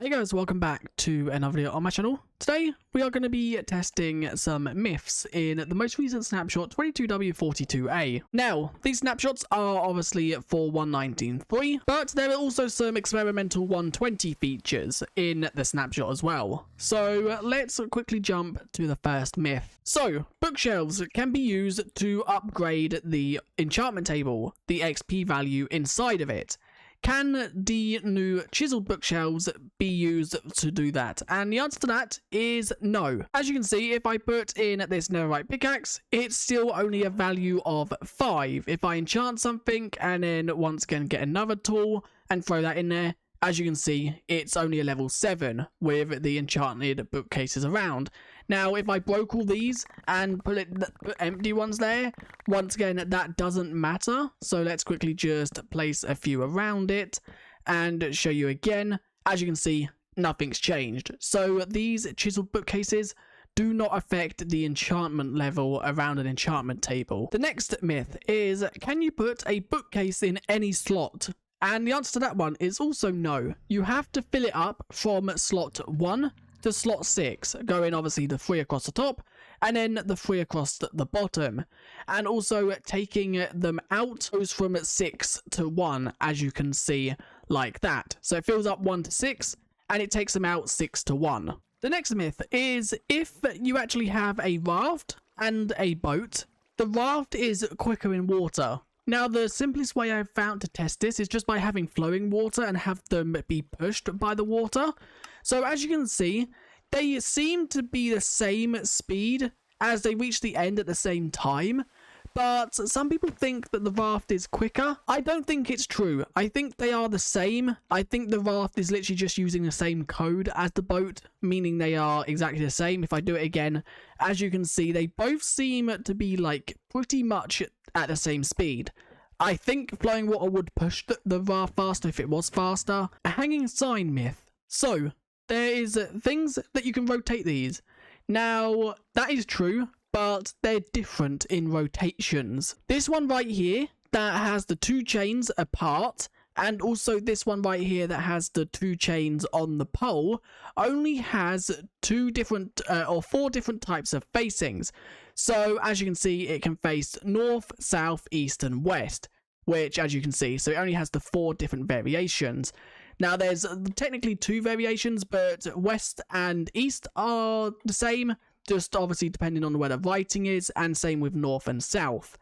Hey guys, welcome back to another video on my channel. Today we are going to be testing some myths in the most recent snapshot 22W42A. Now, these snapshots are obviously for 119.3, but there are also some experimental 120 features in the snapshot as well. So let's quickly jump to the first myth. So, bookshelves can be used to upgrade the enchantment table, the XP value inside of it. Can the new chiseled bookshelves be used to do that? And the answer to that is no. As you can see, if I put in this netherite pickaxe, it's still only a value of 5. If I enchant something and then once again get another tool and throw that in there, as you can see, it's only a level 7 with the enchanted bookcases around. Now, if I broke all these and put empty ones there, once again, that doesn't matter. So let's quickly just place a few around it and show you again. As you can see, nothing's changed. So these chiseled bookcases do not affect the enchantment level around an enchantment table. The next myth is, can you put a bookcase in any slot? And the answer to that one is also no. You have to fill it up from slot 1 to slot 6, going obviously the 3 across the top and then the 3 across the bottom, and also taking them out goes from 6 to 1, as you can see, like that. So it fills up 1 to 6 and it takes them out 6 to 1. The next myth is, if you actually have a raft and a boat, the raft is quicker in water. Now, the simplest way I've found to test this is just by having flowing water and have them be pushed by the water. So as you can see, they seem to be the same speed as they reach the end at the same time. But some people think that the raft is quicker. I don't think it's true. I think they are the same. I think the raft is literally just using the same code as the boat, meaning they are exactly the same. If I do it again, as you can see, they both seem to be like pretty much at the same speed. I think flowing water would push the raft faster if it was faster. A hanging sign myth. So, there is things that you can rotate these. Now, that is true, but they're different in rotations. This one right here that has the 2 chains apart, and also this one right here that has the 2 chains on the pole, only has 2 different or 4 different types of facings. So as you can see, it can face north, south, east and west, which as you can see, so it only has the 4 different variations. Now there's technically 2 variations, but west and east are the same, just obviously depending on where the writing is, and same with north and south.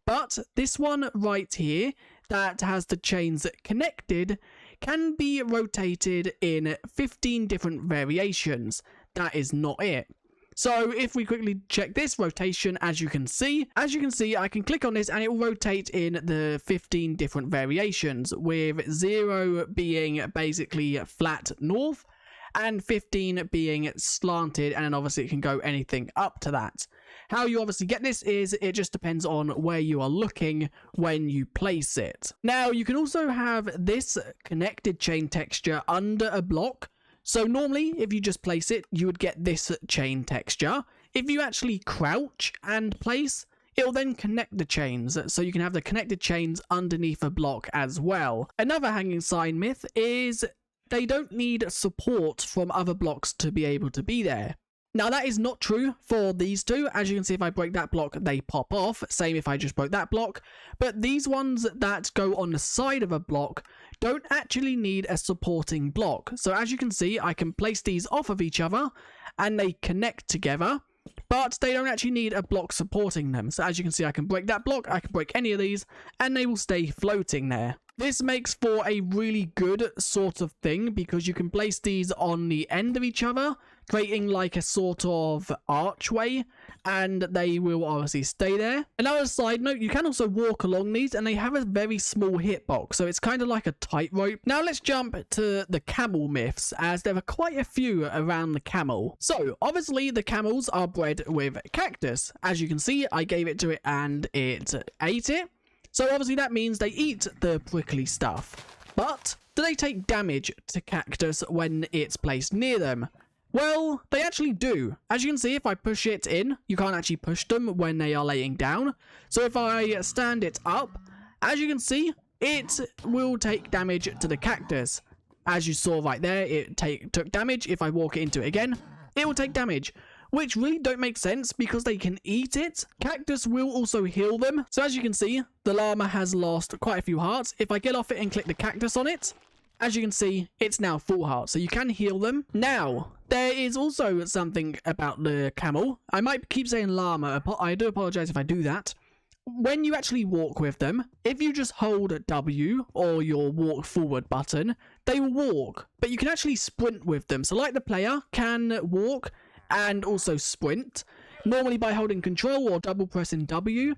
But this one right here that has the chains connected can be rotated in 15 different variations. That is not it. So if we quickly check this rotation, as you can see, I can click on this and it will rotate in the 15 different variations, with 0 being basically flat north and 15 being slanted, and then obviously it can go anything up to that. How you obviously get this is it just depends on where you are looking when you place it. Now you can also have this connected chain texture under a block. So normally if you just place it, you would get this chain texture. If you actually crouch and place, it will then connect the chains, so you can have the connected chains underneath a block as well. Another hanging sign myth is they don't need support from other blocks to be able to be there. Now that is not true for these two. As you can see, if I break that block, they pop off. Same if I just broke that block. But these ones that go on the side of a block don't actually need a supporting block. So as you can see, I can place these off of each other and they connect together, but they don't actually need a block supporting them. So as you can see, I can break that block, I can break any of these, and they will stay floating there. This makes for a really good sort of thing because you can place these on the end of each other, creating like a sort of archway, and they will obviously stay there. Another side note, you can also walk along these and they have a very small hitbox, so it's kind of like a tightrope. Now let's jump to the camel myths, as there are quite a few around the camel. So obviously the camels are bred with cactus. As you can see, I gave it to it and it ate it. So obviously that means they eat the prickly stuff. But do they take damage to cactus when it's placed near them? Well, they actually do. As you can see, if I push it in, you can't actually push them when they are laying down. So if I stand it up, as you can see, it will take damage to the cactus. as you saw right there, it took damage. If I walk it into it again, it will take damage, which really don't make sense because they can eat it. Cactus will also heal them. So as you can see, the llama has lost quite a few hearts. If I get off it and click the cactus on it, as you can see, it's now full heart, so you can heal them. Now, there is also something about the camel. I might keep saying llama. I do apologize if I do that. When you actually walk with them, if you just hold W or your walk forward button, they will walk, but you can actually sprint with them. So like the player can walk and also sprint, normally by holding control or double pressing W.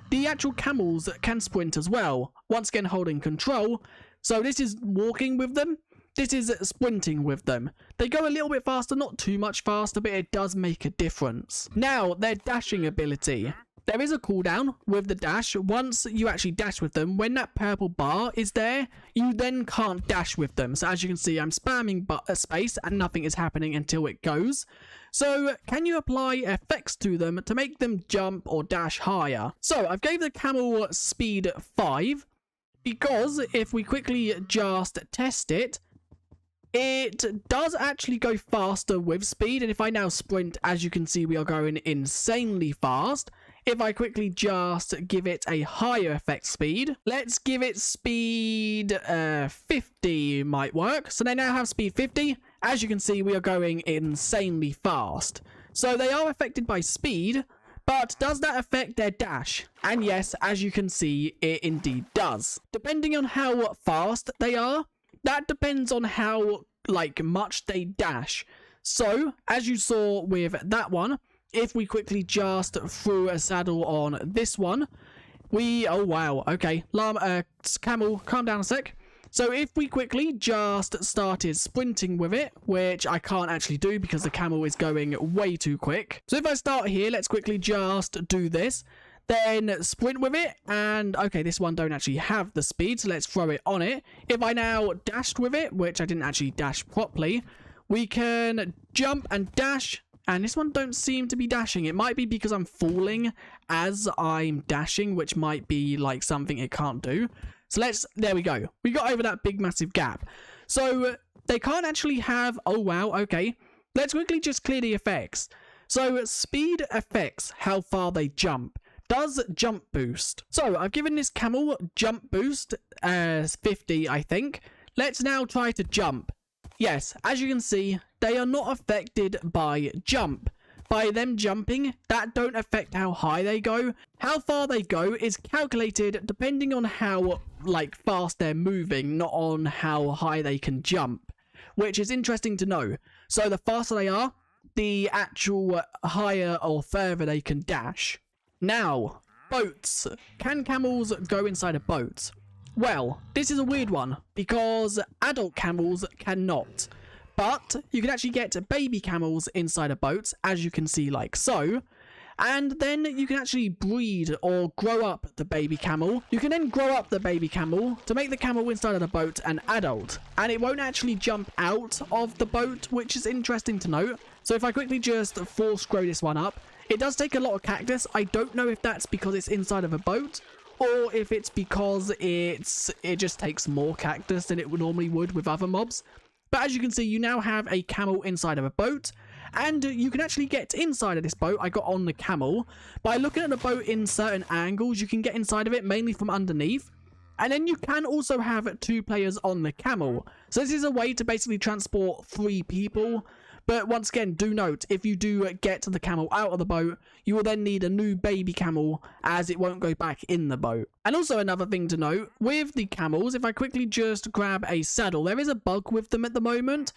The actual camels can sprint as well, once again holding control. So this is walking with them, this is sprinting with them. They go a little bit faster, not too much faster, but it does make a difference. Now, their dashing ability. There is a cooldown with the dash. Once you actually dash with them, when that purple bar is there, you then can't dash with them. So as you can see, I'm spamming space and nothing is happening until it goes. So can you apply effects to them to make them jump or dash higher? So I've gave the camel speed 5 because if we quickly just test it, it does actually go faster with speed. And if I now sprint, as you can see, we are going insanely fast. If I quickly just give it a higher effect speed, let's give it speed 50 might work. So they now have speed 50. As you can see, we are going insanely fast. So they are affected by speed, but does that affect their dash? And yes, as you can see, it indeed does. Depending on how fast they are, that depends on how much they dash. So as you saw with that one, if we quickly just threw a saddle on this one, oh wow, okay, camel, calm down a sec. So if we quickly just started sprinting with it, which I can't actually do because the camel is going way too quick. So if I start here, let's quickly just do this, then sprint with it, and okay, this one don't actually have the speed, so let's throw it on it. If I now dashed with it, which I didn't actually dash properly, we can jump and dash. And this one don't seem to be dashing. It might be because I'm falling as I'm dashing, which might be like something it can't do. So there we go. We got over that big massive gap. So they can't actually have, oh wow, okay. Let's quickly just clear the effects. So speed affects how far they jump. Does jump boost. So I've given this camel jump boost as 50, I think. Let's now try to jump. Yes, as you can see, they are not affected by jump. By them jumping, that don't affect how high they go. How far they go is calculated depending on how fast they're moving, not on how high they can jump, which is interesting to know. So the faster they are, the actual higher or further they can dash. Now, boats. Can camels go inside a boat? Well, this is a weird one because adult camels cannot, but you can actually get baby camels inside a boat, as you can see like so, and then you can actually breed or grow up the baby camel. You can then grow up the baby camel to make the camel inside of the boat an adult, and it won't actually jump out of the boat, which is interesting to note. So if I quickly just force grow this one up, it does take a lot of cactus. I don't know if that's because it's inside of a boat, or if it's because it just takes more cactus than it normally would with other mobs. But as you can see, you now have a camel inside of a boat, and you can actually get inside of this boat. I got on the camel. By looking at the boat in certain angles, you can get inside of it, mainly from underneath. And then you can also have 2 players on the camel. So this is a way to basically transport 3 people. But once again, do note, if you do get the camel out of the boat, you will then need a new baby camel, as it won't go back in the boat. And also another thing to note, with the camels, if I quickly just grab a saddle, there is a bug with them at the moment,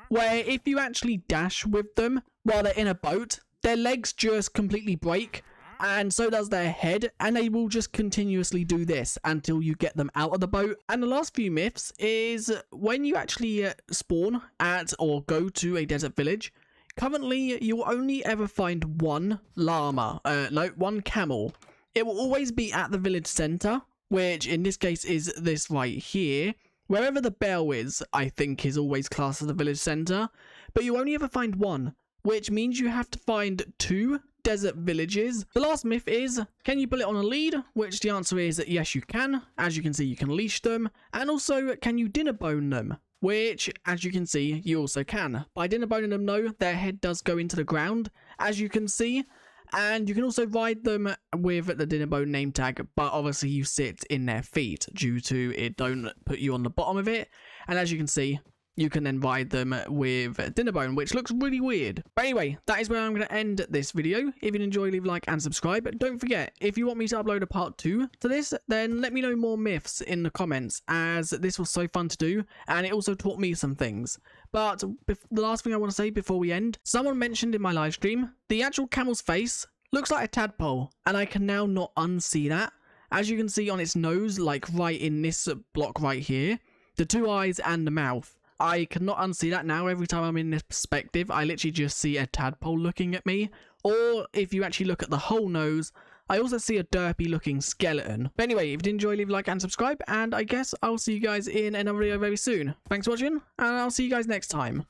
where if you actually dash with them while they're in a boat, their legs just completely break, and so does their head, and they will just continuously do this until you get them out of the boat. And the last few myths is when you actually spawn at or go to a desert village, currently you will only ever find one one camel. It will always be at the village center, which in this case is this right here. Wherever the bell is, I think, is always classed as the village center, but you only ever find one, which means you have to find 2 desert villages. The last myth is, can you pull it on a lead? Which the answer is yes, you can. As you can see, you can leash them. And also, can you dinner bone them? which, as you can see, you also can. By dinner boning them though, their head does go into the ground, as you can see, and you can also ride them with the dinner bone name tag, but obviously you sit in their feet due to it don't put you on the bottom of it, and as you can see, you can then ride them with Dinnerbone, which looks really weird. But anyway, that is where I'm going to end this video. If you enjoy, leave a like and subscribe. But don't forget, if you want me to upload a part 2 to this, then let me know more myths in the comments, as this was so fun to do, and it also taught me some things. But the last thing I want to say before we end, someone mentioned in my live stream, the actual camel's face looks like a tadpole, and I can now not unsee that. As you can see on its nose, like right in this block right here, the 2 eyes and the mouth. I cannot unsee that now. Every time I'm in this perspective, I literally just see a tadpole looking at me. Or if you actually look at the whole nose, I also see a derpy looking skeleton. But anyway, if you did enjoy, leave a like and subscribe. And I guess I'll see you guys in another video very soon. Thanks for watching, and I'll see you guys next time.